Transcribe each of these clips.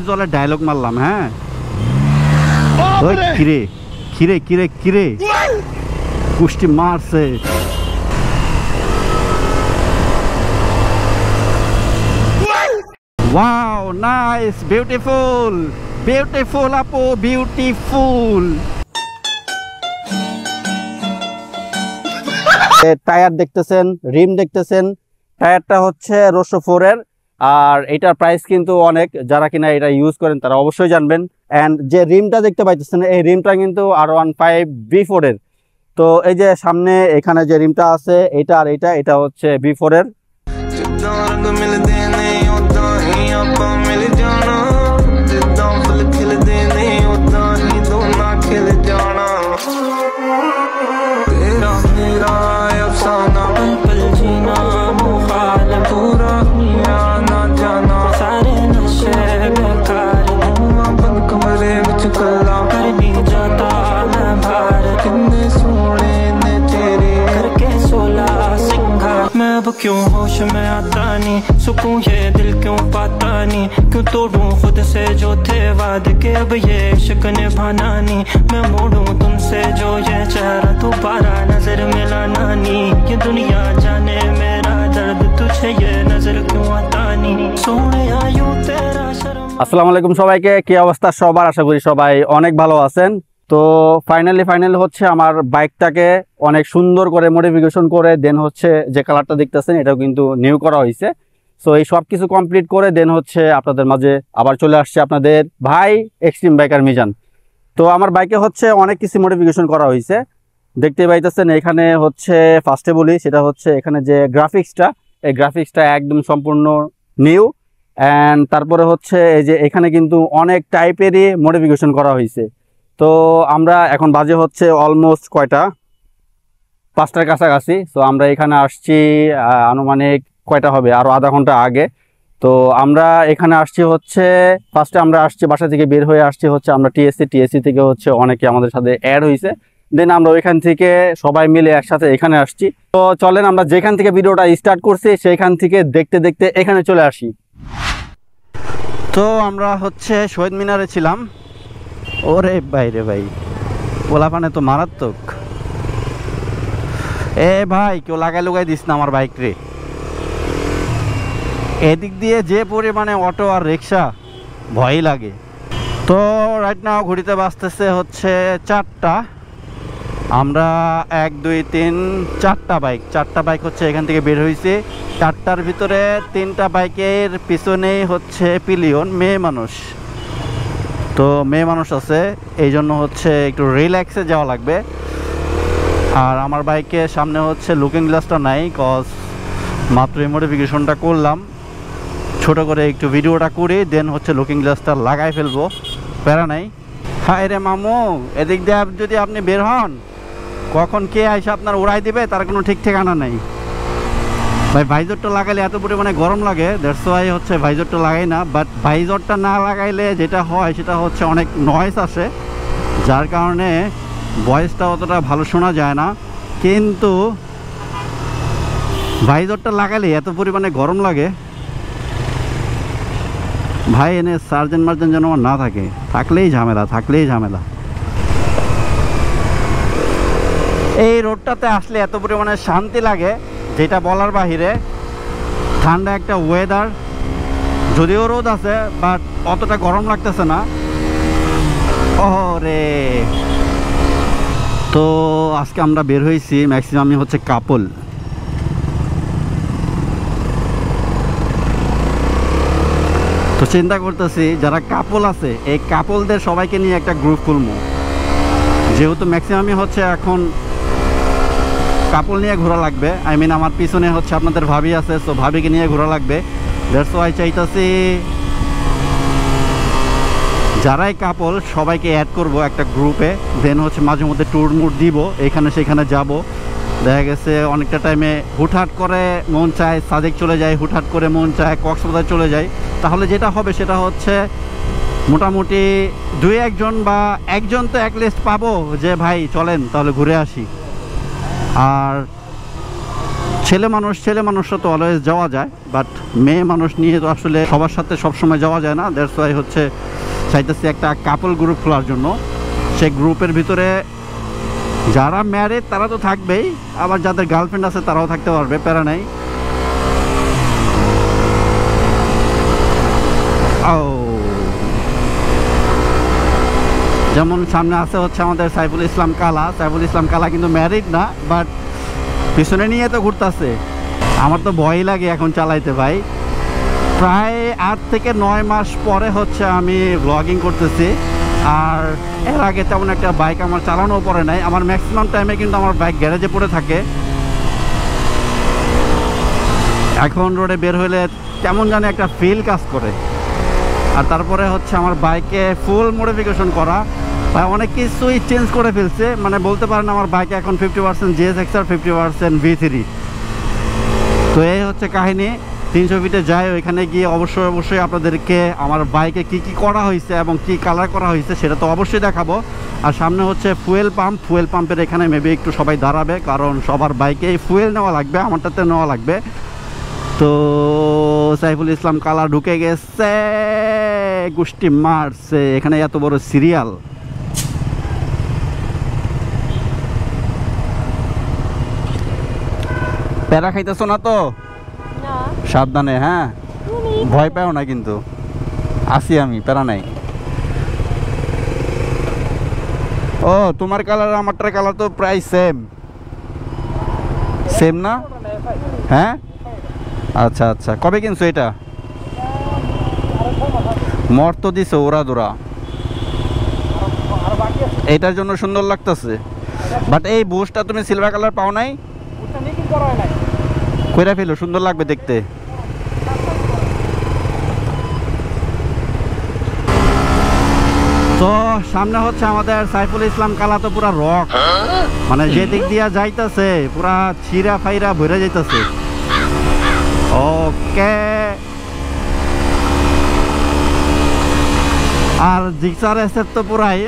জলে ডায়লগ মারলাম। হ্যাঁ ওই কিরে কিরে কিরে কিরে কুষ্টি মারছে। ওয়াও নাইস, বিউটিফুল বিউটিফুল আপু, বিউটিফুল। টায়ার দেখতেছেন, রিম দেখতেছেন। টায়ারটা হচ্ছে রোশো 4 এর, আর এটার প্রাইস কিন্তু অনেক, যারা কিনা এটা ইউজ করেন তারা অবশ্যই জানবেন। অ্যান্ড যে রিমটা দেখতে পাইতেছেন এই রিমটা কিন্তু R15 V4 এর। তো এই যে সামনে এখানে যে রিমটা আছে এটা আর এটা হচ্ছে V4 এর। क्यों होश में आता नहीं, सुकून ये दिल क्यों पाता नहीं, क्यों तोड़ूं खुद से जो थे वादे के, अब ये इश्क निभाना नहीं, मैं मोड़ूं तुमसे जो ये चेहरा दोबारा नजर मिलाना नहीं, ये दुनिया जाने मेरा दर्द तुझे ये नजर क्यों आता नहीं, सोने आयु तेरा शर्म। আসসালামু আলাইকুম সবাইকে, কি অবস্থা সবার? আশা করি সবাই অনেক ভালো আছেন। তো ফাইনালি হচ্ছে আমার বাইকটাকে অনেক সুন্দর করে মডিফিকেশন করে দেন হচ্ছে যে কালারটা দেখতেছেন এটাও কিন্তু নিউ করা হয়েছে। সো এই সব কিছু কমপ্লিট করে দেন হচ্ছে আপনাদের মাঝে আবার চলে আসছে আপনাদের ভাই এক্সট্রিম বাইকার মিজান। তো আমার বাইকে হচ্ছে অনেক কিছু মডিফিকেশন করা হয়েছে, দেখতে পাইতেছেন। এখানে হচ্ছে ফার্স্টে বলি, সেটা হচ্ছে এখানে যে গ্রাফিক্সটা, এই গ্রাফিক্সটা একদম সম্পূর্ণ নিউ। অ্যান্ড তারপরে হচ্ছে এই যে এখানে কিন্তু অনেক টাইপেরই মডিফিকেশন করা হয়েছে। তো আমরা এখন বাজে হচ্ছে অলমোস্ট কয়টা, 5টার কাছাকাছি। তো আমরা এখানে আসছি আনুমানিক কয়টা হবে, আরও আধা ঘন্টা আগে। তো আমরা এখানে আসছি হচ্ছে ফার্স্টে আমরা আসছি বাসা থেকে বের হয়ে আসছি হচ্ছে আমরা টিএসসি থেকে হচ্ছে অনেকে আমাদের সাথে অ্যাড হয়েছে। দেন আমরা ওইখান থেকে সবাই মিলে একসাথে এখানে আসছি। তো চলেন আমরা যেখান থেকে ভিডিওটা স্টার্ট করছি সেইখান থেকে দেখতে দেখতে এখানে চলে আসি। তো আমরা হচ্ছে শহীদ মিনারে ছিলাম। ওরে বাইরে ভাই, পোলাপানে তো মারাত্মক। এ ভাই কেউ লাগাই দিস না আমার বাইক রে। এদিক দিয়ে যে পরিমাণে অটো আর রিক্সা, ভয়ই লাগে। তো রাইট নাও ঘুরিতে বাজতেছে হচ্ছে 4টা। আমরা 1 2 3 4টা বাইক হচ্ছে এখান থেকে বের হয়েছি। 4টার ভিতরে 3টা বাইকের পিছনেই হচ্ছে পিলিয়ন, মেয়ে মানুষ। তো মেয়ে মানুষ আছে, এই জন্য হচ্ছে একটু রিল্যাক্সে যাওয়া লাগবে। আর আমার বাইকের সামনে হচ্ছে লুকিং গ্লাসটা নাই, কজ মাত্র মডিফিকেশনটা করলাম, ছোট করে একটু ভিডিওটা করে দেন হচ্ছে লুকিং গ্লাসটা লাগাই ফেলবো, প্যারা নাই। হায় রে মামু, এদিক দিয়ে যদি আপনি বের হন কখন কে আইসে আপনার উড়াই দিবে তার কোনো ঠিক ঠিকানা নেই। ভাই ভাইজরটা লাগাইলে এত পরিমাণে গরম লাগে, দ্যাটস ওয়াই হচ্ছে ভাইজরটা লাগাই না। বাট ভাইজরটা না লাগাইলে যেটা হয় সেটা হচ্ছে অনেক নয়েজ আসে, যার কারণে ভয়েসটা অতটা ভালো শোনা যায় না। কিন্তু ভাইজরটা লাগাইলে এত পরিমাণে গরম লাগে ভাই, এনে সার্জেন মার্জেন যেন আমার না থাকে, থাকলেই ঝামেলা। এই রোডটাতে আসলে এত পরিমাণে শান্তি লাগে যেটা বলার বাহিরে। ঠান্ডা একটা ওয়েদার, যদিও রোদ আছে বাট অতটা গরম লাগতেছে না। ওরে, তো আজকে আমরা বের হয়েছি ম্যাক্সিমামই হচ্ছে কাপল। তো চিন্তা করতেছি যারা কাপল আছে এই কাপলদের সবাইকে নিয়ে একটা গ্রুপ খুলবো, যেহেতু ম্যাক্সিমামই হচ্ছে এখন কাপল নিয়ে ঘোরা লাগবে। আই মিন আমার পিছনে হচ্ছে আপনাদের ভাবি আছে, সো ভাবিকে নিয়ে ঘোরা লাগবে। দ্যাটস ওয়াই চাইতেছি যারাই কাপল সবাইকে অ্যাড করব একটা গ্রুপে, দেন হচ্ছে মাঝে মধ্যে ট্যুর মুড দিব, এখানে সেখানে যাব। দেখা গেছে অনেকটা টাইমে হুটহাট করে মন চায় সাজেক চলে যায়, হুটহাট করে মন চায় কক্সবাজার চলে যায়। তাহলে যেটা হবে সেটা হচ্ছে মোটামুটি 2-1 জন বা একজন তো অ্যাটলিস্ট পাবো যে ভাই চলেন তাহলে ঘুরে আসি। আর ছেলে মানুষরা তো অলওয়েজ যাওয়া যায়, বাট মেয়ে মানুষ নিয়ে তো আসলে সবার সাথে সবসময় যাওয়া যায় না। দ্যাটস ওয়াই হচ্ছে চাইতেছি একটা কাপল গ্রুপ খোলার জন্য। সেই গ্রুপের ভিতরে যারা ম্যারিড তারা তো থাকবেই, আবার যাদের গার্লফ্রেন্ড আছে তারাও থাকতে পারবে, প্যারা নেই। যেমন সামনে আছে হচ্ছে আমাদের সাইফুল ইসলাম কালা। সাইফুল ইসলাম কালা কিন্তু ম্যারিড না, বাট পিছনে নিয়ে তো ঘুরতেছে। আমার তো ভয় লাগে এখন চালাইতে ভাই। প্রায় 8 থেকে 9 মাস পরে হচ্ছে আমি ব্লগিং করতেছি, আর এর আগে তেমন একটা বাইক আমার চালানো পড়ে নাই। আমার ম্যাক্সিমাম টাইমে কিন্তু আমার বাইক গ্যারেজে পড়ে থাকে। এখন রোডে বের হলে কেমন জানি একটা ফিল কাজ করে। আর তারপরে হচ্ছে আমার বাইকে ফুল মডিফিকেশন করা, ভাই অনেক কিছুই চেঞ্জ করে ফেলছে। মানে বলতে পারেন আমার বাইকে এখন 50% GSX-R, 50% V3। তো এই হচ্ছে কাহিনী। 300 ফিটে যাই, ওইখানে গিয়ে অবশ্যই আপনাদেরকে আমার বাইকে কি কি করা হয়েছে এবং কি কালার করা হয়েছে সেটা তো অবশ্যই দেখাবো। আর সামনে হচ্ছে ফুয়েল পাম্পের এখানে মেবি একটু সবাই দাঁড়াবে, কারণ সবার বাইকেই ফুয়েল নেওয়া লাগবে, আমারটাতে নেওয়া লাগবে। তো সাইফুল ইসলাম কালা ঢুকে গেছে, গুষ্টি মারছে। এখানে এত বড় সিরিয়াল। প্যারা খাইতেছো না তো? সাবধানে, হ্যাঁ, ভয় পাও না কিন্তু। আসি আমি, প্যারা নাই। ও তোমার কালার আমারটার কালার তো প্রায় সেম না? হ্যাঁ, আচ্ছা আচ্ছা। কবে কিনছো এটা? মর তো দিছো ওরা দোরা। এটার জন্য সুন্দর লাগতেছে, বাট এই বুশটা তুমি সিলভার কালার পাও নাই? কইরা ফেলো, সুন্দর লাগবে দেখতে। তো সামনে হচ্ছে আমাদের সাইফুল ইসলাম কালা, তো পুরা রক, মানে যে দিক দিয়া যাইতেছে পুরা ছিঁড়া ফাইরা ভরে যাইতেছে। ওকে, আর জিক্সার এসের তো পুরাই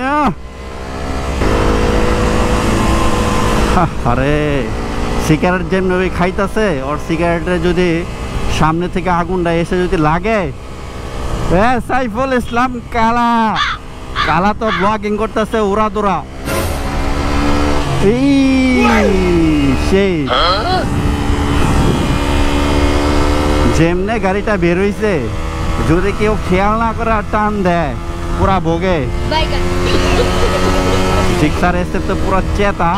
আরে সিগারেট যেমনি ওই খাইতেছে, ওর সিগারেটের যদি সামনে থেকে আগুনটা এসে যদি লাগে, সাইফুল ইসলাম কালা তো ব্লগিং করতেছে উড়া দুরা। সেই যেমনে গাড়িটা বের হইছে, যদি কেউ খেয়াল না করে টান দেয় পুরা ভোগে। জিক্সার এসে তো পুরা চেতা।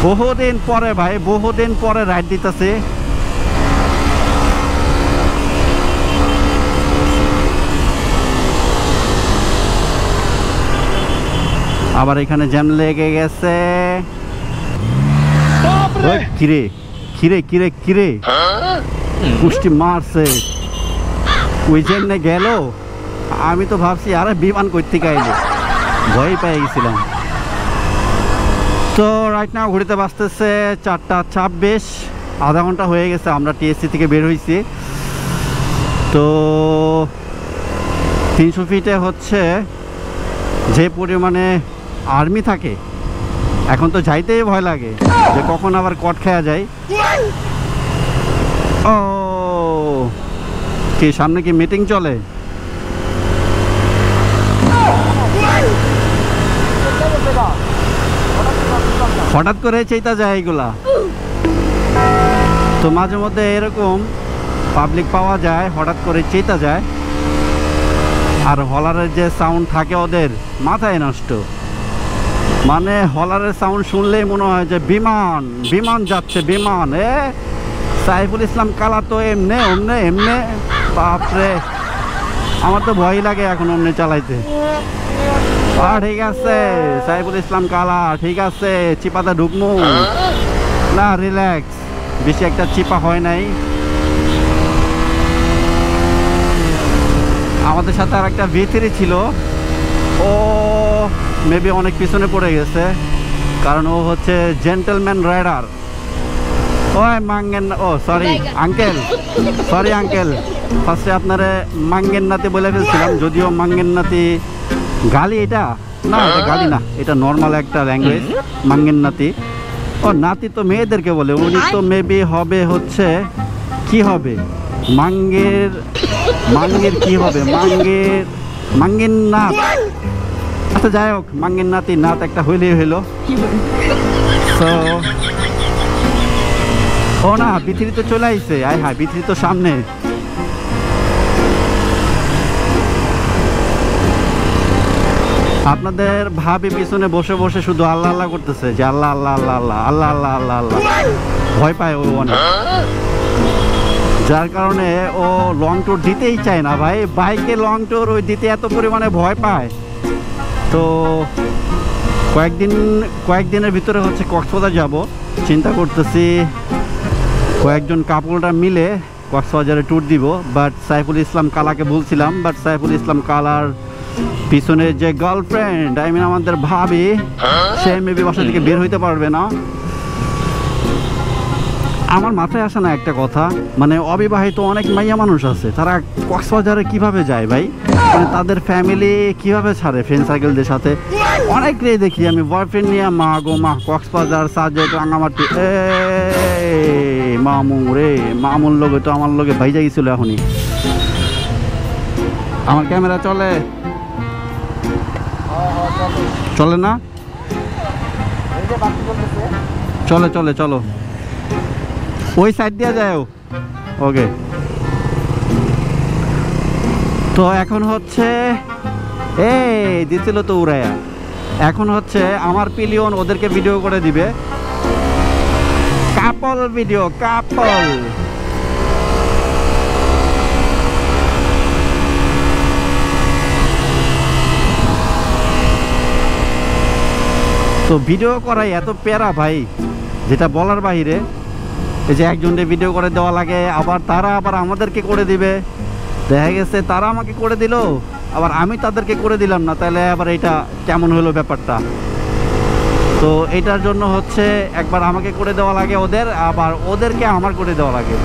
বহুদিন পরে ভাই, বহুদিন পরে রাইড দিতেছে। আবার এখানে জ্যাম লেগে গেছে। কিরে কিরে কিরে কিরে পুষ্টি মারছে, ওই জেনে গেল। আমি তো ভাবছি আরে বিমান করতে গাইলে, ভয় পেয়ে গেছিলাম। তো রাইট নাও ঘুরিতে বাঁচতেছে 4:26, আধা ঘন্টা হয়ে গেছে আমরা টিএসসি থেকে বের হয়েছি। তো 300 ফিটে হচ্ছে যে পরিমাণে আর্মি থাকে, এখন তো যাইতেই ভয় লাগে যে কখন আবার কট খেয়া যায়। ও কি সামনে কি মিটিং চলে? হঠাৎ করে চেতা যায় এগুলা। তো মাঝে মধ্যে এরকম পাবলিক পাওয়া যায়, হঠাৎ করে চেতা যায়। আর হলারের যে সাউন্ড থাকে ওদের মাথায় নষ্ট, মানে হলারের সাউন্ড শুনলেই মনে হয় যে বিমান বিমান যাচ্ছে, বিমান। সাইফুল ইসলাম কালা তো এমনে অমনে এমনে, বাপরে আমার তো ভয় লাগে এখন অমনে চালাইতে। ঠিক আছে সাইফুল ইসলাম কালা, ঠিক আছে চিপাতে ঢুকমু না, রিল্যাক্স, বেশি একটা চিপা হয় নাই। আমাদের সাথে আর একটা V3 ছিল, ও মেবি অনেক পিছনে পড়ে গেছে, কারণ ও হচ্ছে জেন্টলম্যান রাইডার। ওই মাঙ্গেন, ও সরি আঙ্কেল, ফার্স্টে আপনারে মাঙ্গেন নাতি বলে ফেলছিলাম, যদিও মাঙ্গেন নাতি গালি এটা না, এটা গালি না, এটা নর্মাল একটা ল্যাঙ্গুয়েজ। মাঙ্গের নাতি, ও নাতি তো মেয়েদেরকে বলে, উনি তো মেবি হবে হচ্ছে কি হবে মাঙ্গের, মাঙ্গের কি হবে, মাঙ্গের নাত। আচ্ছা যাই হোক, মাঙ্গের নাতি নাত একটা হইলেই হইলো। তো ও না, বিথিরি তো চলে আইছে, আয় হায় বিথিরি তো সামনে। আপনাদের ভাবি পিছনে বসে বসে শুধু আল্লাহ আল্লাহ করতেছে, যে আল্লাহ আল্লাহ আল্লাহ আল্লাহ আল্লাহ আল্লাহ আল্লাহ আল্লাহ, ভয় পায় ও অনেক, যার কারণে ও লং ট্যুর দিতেই চায় না ভাই। বাইকে লং ট্যুর ওই দিতে এত পরিমাণে ভয় পায়। তো কয়েকদিনের ভিতরে হচ্ছে কক্সবাজার যাব, চিন্তা করতেছি কয়েকজন কাপড়রা মিলে কক্সবাজারে ট্যুর দিব। বাট সাইফুল ইসলাম কালাকে বলছিলাম, বাট সাইফুল ইসলাম কালার পিছনে যে গার্লফ্রেন্ড, আই মিন আমাদের ভাবি, সে মেবি বাসা থেকে বের হইতে পারবে না। আমার মাথায় আসে না একটা কথা, মানে অবিবাহিত অনেক মাইয়া মানুষ আছে, তারা কক্সবাজারে কিভাবে যায় ভাই, মানে তাদের ফ্যামিলি কিভাবে ছাড়ে ফ্রেন্ড সার্কেলদের সাথে। অনেকটাই দেখি আমি বয়ফ্রেন্ড নিয়ে মা গো মা কক্সবাজার সাজেক রাঙামাটি, মামু রে মামুর লোকে তো আমার লোকে ভাইজা গেছিল। এখনই আমার ক্যামেরা চলে চলে না, চলে চলে চলো ওই সাইড দিয়ে যায়। ওকে, তো এখন হচ্ছে এই দিছিল তো উড়াইয়া, এখন হচ্ছে আমার পিলিয়ন ওদেরকে ভিডিও করে দিবে, কাপল ভিডিও, কাপল। তো ভিডিও করাই এত প্যারা ভাই, যেটা বলার বাহিরে। এই যে একজনকে ভিডিও করে দেওয়া লাগে, আবার তারা আবার আমাদেরকে করে দিবে। দেখা গেছে তারা আমাকে করে দিল, আবার আমি তাদেরকে করে দিলাম না, তাহলে আবার এটা কেমন হলো ব্যাপারটা। তো এটার জন্য হচ্ছে একবার আমাকে করে দেওয়া লাগে ওদের, আবার ওদেরকে আমার করে দেওয়া লাগে।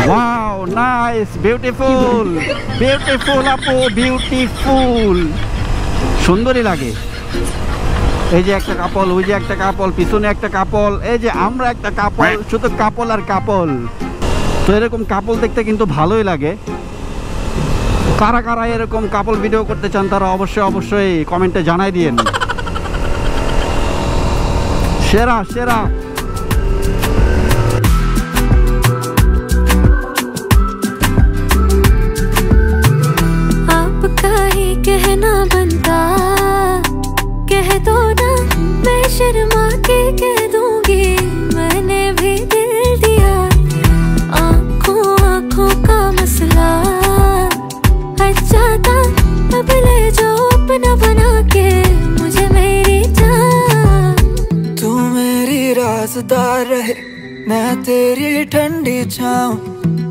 ওয়াও নাইস, বিউটিফুল বিউটিফুল আপু, বিউটিফুল, সুন্দরই লাগে। এই যে একটা কাপল, ওই যে একটা কাপল, পিছনে একটা কাপল, এই যে আমরা একটা কাপল, শুধু কাপল আর কাপল। তো এরকম কাপল দেখতে কিন্তু ভালোই লাগে। কারা কারা এরকম কাপল ভিডিও করতে চান তারা অবশ্যই কমেন্টে জানাই দিয়েন। সেরা সেরা। आपका ही कहना बनता, कह दो ना, मैं शर्मा के कह दूंगी, मैंने भी दिल दिया। आँखों आँखों का मसला अच्छा था, अब ले जाओ अपना बना के मुझे मेरी जान। तू मेरी राज़दार रहे, मैं तेरी ठंडी छाऊं,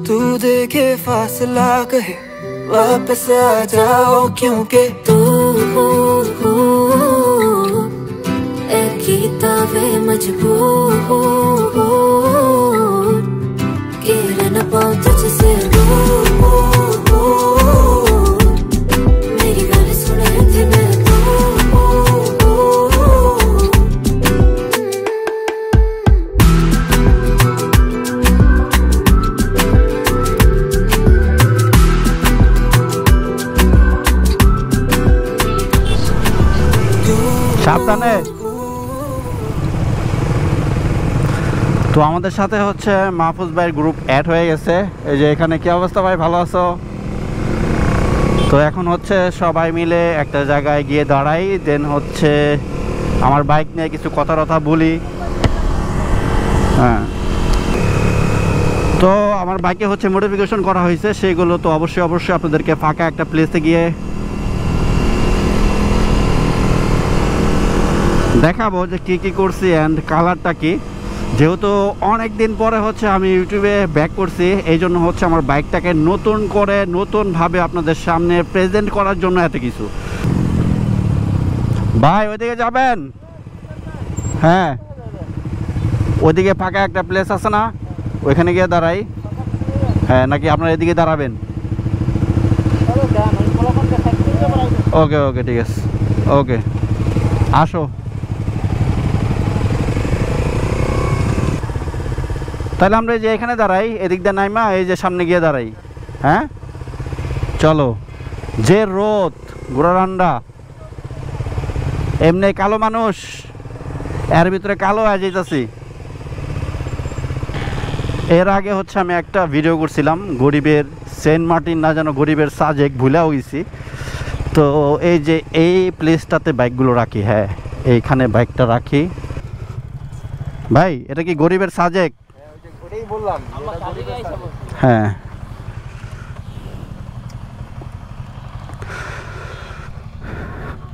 तू देखे फासला कहे वापस आ जाओ, क्योंकि तू किताबे मजबूर गिर न पाऊं तुझसे मेरी गल सुन थे मैं সাবধানে। তো আমাদের সাথে হচ্ছে মাহফুজ ভাইয়ের গ্রুপ অ্যাড হয়ে গেছে। এই যে এখানে কি অবস্থা ভাই, ভালো আছো? তো এখন হচ্ছে সবাই মিলে একটা জায়গায় গিয়ে দাঁড়াই, দেন হচ্ছে আমার বাইক নিয়ে কিছু কথা বলি। হ্যাঁ, তো আমার বাইকে হচ্ছে মডিফিকেশন করা হয়েছে, সেইগুলো তো অবশ্যই আপনাদেরকে ফাঁকা একটা প্লেসে গিয়ে দেখাবো যে কি করছি অ্যান্ড কালারটা কি। যেহেতু অনেক দিন পরে হচ্ছে আমি ইউটিউবে ব্যাক করছি, এই জন্য হচ্ছে আমার বাইকটাকে নতুন করে নতুনভাবে আপনাদের সামনে প্রেজেন্ট করার জন্য এত কিছু। ভাই ওইদিকে যাবেন? হ্যাঁ, ওইদিকে ফাঁকা একটা প্লেস আছে না, ওইখানে গিয়ে দাঁড়াই। হ্যাঁ, নাকি আপনারা এদিকে দাঁড়াবেন? ওকে ওকে ঠিক আছে, ওকে আসো। তাহলে আমরা এই যে এখানে দাঁড়াই, এদিক দিয়ে নাইমা এই যে সামনে গিয়ে দাঁড়াই। হ্যাঁ চলো। যে রোদ, গোড়ারান্ডা, এমনি কালো মানুষ, এর ভিতরে কালো হয়ে যাইতেছি। এর আগে হচ্ছে আমি একটা ভিডিও করছিলাম গরিবের সেন্ট মার্টিন, না যেন গরিবের সাজেক ভুলেও গেছি। তো এই যে এই প্লেসটাতে বাইকগুলো রাখি, হ্যাঁ এইখানে বাইকটা রাখি। ভাই এটা কি গরিবের সাজেক? হ্যাঁ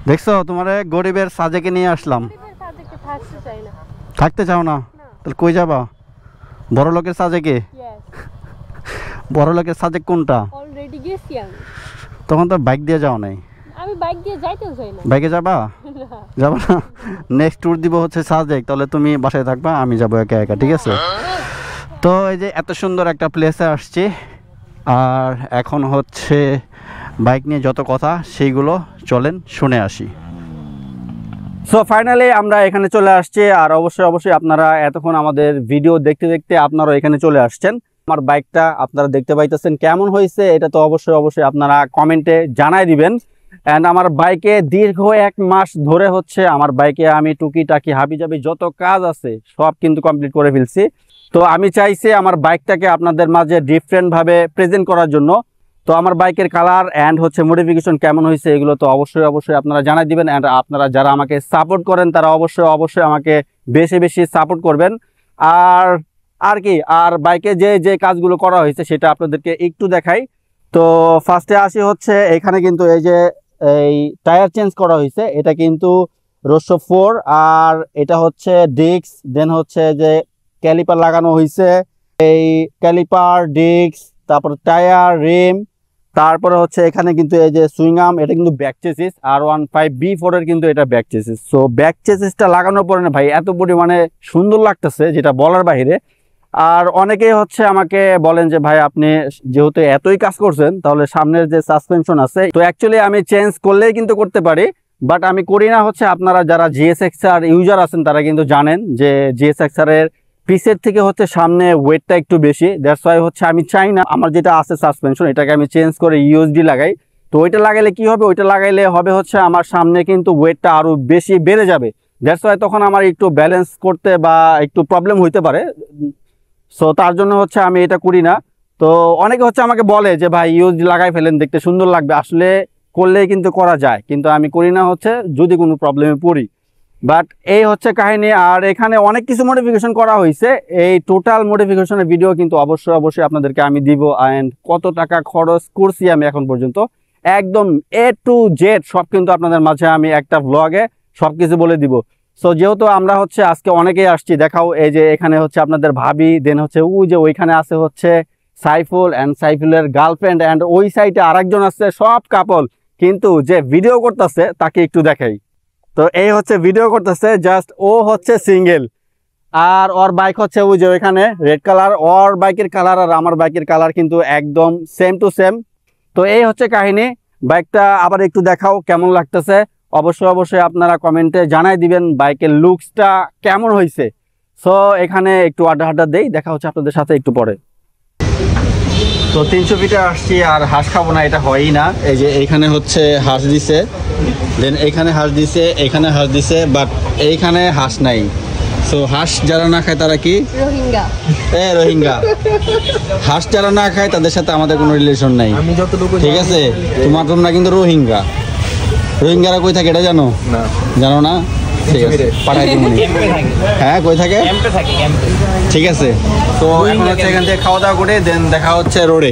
দেখছো, তোমার গরিবের সাজেকে নিয়ে আসলাম। থাকতে চাও না? তাহলে কই যাবা? বড় লোকের সাজেকে? বড় লোকের সাজেক কোনটা? অলরেডি গেছি আমি। তখন তো বাইক দিয়ে যাও নাই। আমি বাইক দিয়ে যাইতে চাই না। বাইকে যাবা? যাবা না? নেক্সট ট্যুর দিব হচ্ছে সাজেক, তাহলে তুমি বাসায় থাকবা, আমি যাবো একা একা, ঠিক আছে? তো এই যে এত সুন্দর একটা প্লেসে আসছি, আর এখন হচ্ছে বাইক নিয়ে যত কথা সেইগুলো চলেন শুনে আসি। সো ফাইনালি আমরা এখানে চলে আসছি, আর অবশ্যই আপনারা এতক্ষণ আমাদের ভিডিও দেখতে দেখতে আপনারা এখানে চলে আসছেন। আমার বাইকটা আপনারা দেখতে পাইতেছেন, কেমন হয়েছে এটা তো অবশ্যই আপনারা কমেন্টে জানাই দিবেন। অ্যান্ড আমার বাইকে দীর্ঘ 1 মাস ধরে হচ্ছে আমার বাইকে আমি টুকিটাকি হাবিজাবি যত কাজ আছে সব কিন্তু কমপ্লিট করে ফেলছি। তো আমি চাইছি আমার বাইকটাকে আপনাদের মাঝে ডিফারেন্টভাবে প্রেজেন্ট করার জন্য। তো আমার বাইকের কালার অ্যান্ড হচ্ছে মডিফিকেশন কেমন হয়েছে এগুলো তো অবশ্যই আপনারা জানাই দিবেন। অ্যান্ড আপনারা যারা আমাকে সাপোর্ট করেন তারা অবশ্যই আমাকে বেশি সাপোর্ট করবেন। আর কি, আর বাইকে যে কাজগুলো করা হয়েছে সেটা আপনাদেরকে একটু দেখাই। তো ফার্স্টে আসি হচ্ছে এখানে কিন্তু এই যে এই টায়ার চেঞ্জ করা হয়েছে, এটা কিন্তু রোশো 4, আর এটা হচ্ছে ডিস্ক, দেন হচ্ছে যে ক্যালিপার লাগানো হয়েছে, এই ক্যালিপার, ডিস্ক, তারপর টায়ার, রিম, তারপরে হচ্ছে এখানে কিন্তু এই যে সুইং আর্ম, এটা কিন্তু ব্যাক চেসিস, R15B4 এর কিন্তু এটা ব্যাক চেসিস। সো ব্যাক চেসিসটা লাগানোর পরে না ভাই এত পরিমাণে সুন্দর লাগতেছে যেটা বলার বাইরে। আর অনেকেই হচ্ছে আমাকে বলেন যে ভাই আপনি যেহেতু এতই কাজ করছেন তাহলে সামনের যে সাসপেনশন আছে, তো অ্যাকচুয়ালি আমি চেঞ্জ করলেই কিন্তু করতে পারি, বাট আমি করি না। হচ্ছে আপনারা যারা GSXR ইউজার আছেন তারা কিন্তু জানেন যে GSXR এর পিসের থেকে হচ্ছে সামনে ওয়েটটা একটু বেশি, দ্যাটস ওয়াই হচ্ছে আমি চাই না আমার যেটা আছে সাসপেনশন এটাকে আমি চেঞ্জ করে USD লাগাই। তো ওইটা লাগাইলে কি হবে, ওইটা লাগাইলে হবে হচ্ছে আমার সামনে কিন্তু ওয়েটটা আরও বেশি বেড়ে যাবে, দ্যাটস ওয়াই তখন আমার একটু ব্যালেন্স করতে বা একটু প্রবলেম হইতে পারে। সো তার জন্য হচ্ছে আমি এটা করি না। তো অনেকে হচ্ছে আমাকে বলে যে ভাই USD লাগাই ফেলেন দেখতে সুন্দর লাগবে, আসলে করলেই কিন্তু করা যায়, কিন্তু আমি করি না হচ্ছে যদি কোনো প্রবলেমে পড়ি। বাট এই হচ্ছে কাহিনী। আর এখানে অনেক কিছু মডিফিকেশন করা হয়েছে, এই টোটাল মডিফিকেশনের ভিডিও কিন্তু অবশ্যই আপনাদেরকে আমি দিব। অ্যান্ড কত টাকা খরচ করছি আমি এখন পর্যন্ত একদম A to Z সব কিন্তু আপনাদের মাঝে আমি একটা ব্লগে সব কিছু বলে দিব। সো যেহেতু আমরা হচ্ছে আজকে অনেকেই আসছি, দেখাও এই যে এখানে হচ্ছে আপনাদের ভাবি, দেন হচ্ছে যে ওইখানে আছে হচ্ছে সাইফুল অ্যান্ড সাইফুলের গার্লফ্রেন্ড, অ্যান্ড ওই সাইডে আরেকজন আছে, সব কাপল, কিন্তু যে ভিডিও করতেছে তাকে একটু দেখাই। তো এই হচ্ছে ভিডিও করতেছে, জাস্ট ও হচ্ছে সিঙ্গেল, আর ওর বাইক হচ্ছে ওই যে ওইখানে রেড কালার, ওর বাইকের কালার আর আমার বাইকের কালার কিন্তু একদম সেম টু সেম। তো এই হচ্ছে কাহিনী। বাইকটা আবার একটু দেখাও কেমন লাগতেছে, অবশ্যই আপনারা কমেন্টে জানাই দিবেন বাইকের লুকসটা কেমন হয়েছে। সো এখানে একটু আড্ডা দেই, দেখা হচ্ছে আপনাদের সাথে একটু পরে। তো 300 ফিটে আসছি, আর হাঁস খাবো না এটা হয়ই না। এই যে এইখানে হচ্ছে হাঁস দিছে, দেন এইখানে হাঁস দিছে, এখানে হাঁস দিছে, বাট এইখানে হাঁস নাই। সো হাঁস যারা না খায় তারা কি রোহিঙ্গা। হাঁস যারা না খায় তাদের সাথে আমাদের কোনো রিলেশন নাই, ঠিক আছে? তোমরা কিন্তু রোহিঙ্গারা কই থাকে এটা জানো? জানো না? ঠিক আছে, পাঠাই দিব। হ্যাঁ কই থাকে? ঠিক আছে। তো এখন হচ্ছে এখান থেকে খাওয়া দাওয়া করে দেন দেখা হচ্ছে রোডে।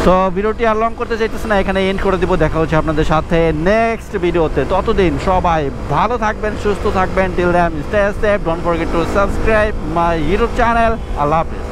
তো ভিডিওটি আর লং করতে চাইতেছে না, এখানে এন্ড করে দিব। দেখা হচ্ছে আপনাদের সাথে নেক্সট ভিডিওতে। ততদিন সবাই ভালো থাকবেন, সুস্থ থাকবেন। Till then stay safe, don't forget to subscribe my YouTube channel. আল্লাহ হাফেজ।